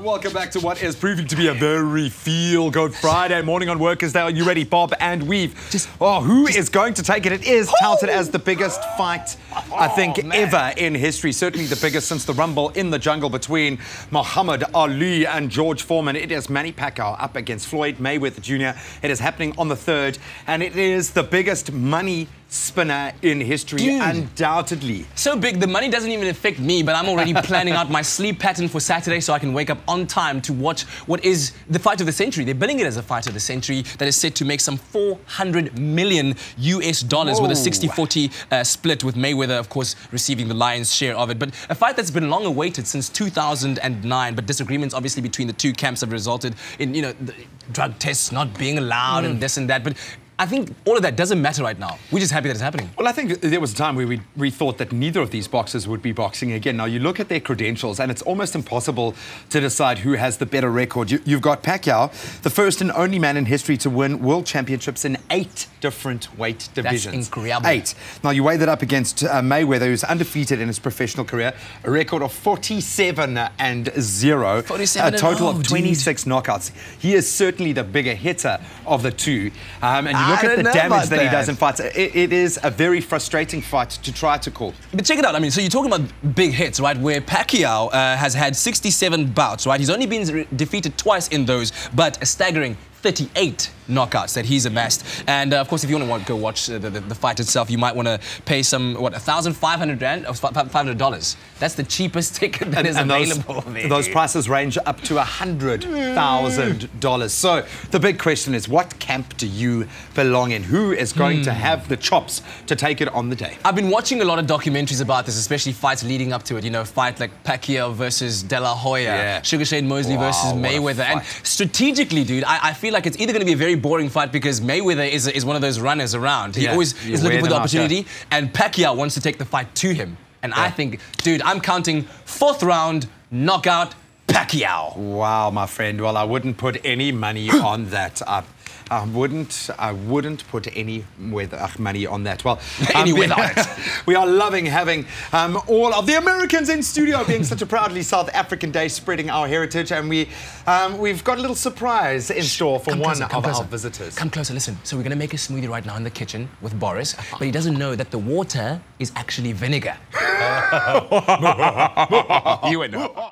Welcome back to what is proving to be a very feel-good Friday morning on Workers' Day. Are you ready, Bob? And who is going to take it? It is touted as the biggest fight, I think, ever in history. Certainly the biggest since the rumble in the jungle between Muhammad Ali and George Foreman. It is Manny Pacquio up against Floyd Mayweather Jr. It is happening on the 3rd, and it is the biggest money spinner in history, dude, undoubtedly. So big, the money doesn't even affect me, but I'm already planning out my sleep pattern for Saturday so I can wake up on time to watch what is the fight of the century. They're billing it as a fight of the century that is set to make some $400 million US with a 60-40 split, with Mayweather, of course, receiving the lion's share of it. But a fight that's been long awaited since 2009, but disagreements obviously between the two camps have resulted in, you know, the drug tests not being allowed and this and that. But I think all of that doesn't matter right now. We're just happy that it's happening. Well, I think there was a time where we thought that neither of these boxers would be boxing again. Now, you look at their credentials, and it's almost impossible to decide who has the better record. You've got Pacquiao, the first and only man in history to win world championships in 8 different weight divisions. That's incredible. 8. Now, you weigh that up against Mayweather, who's undefeated in his professional career, a record of 47-0, 47 a total of 26 dude. knockouts. He is certainly the bigger hitter of the two. And you look at the damage that he does in fights. It is a very frustrating fight to try to call. But check it out. I mean, so you're talking about big hits, right? Where Pacquiao has had 67 bouts, right? He's only been defeated twice in those, but a staggering 38 knockouts that he's amassed. And of course, if you want to go watch the fight itself, you might want to pay some, what, 1,500 rand or $500. That's the cheapest ticket that is available. Those prices range up to $100,000. So the big question is, what camp do you belong in? Who is going to have the chops to take it on the day? I've been watching a lot of documentaries about this, especially fights leading up to it. You know, fight like Pacquiao versus De La Hoya, Sugar Shane Mosley versus Mayweather. And strategically, dude, I feel like it's either going to be a very boring fight because Mayweather is one of those runners around. He always is looking for the opportunity, and Pacquiao wants to take the fight to him. And I think, dude, I'm counting 4th round knockout Pacquiao. Wow, my friend. Well, I wouldn't put any money on that. I wouldn't put any money on that. Well, we are loving having all of the Americans in studio, being such a proudly South African day, spreading our heritage, and we've got a little surprise in store for one of our visitors. Come closer, listen. So we're going to make a smoothie right now in the kitchen with Boris, but he doesn't know that the water is actually vinegar. You would know.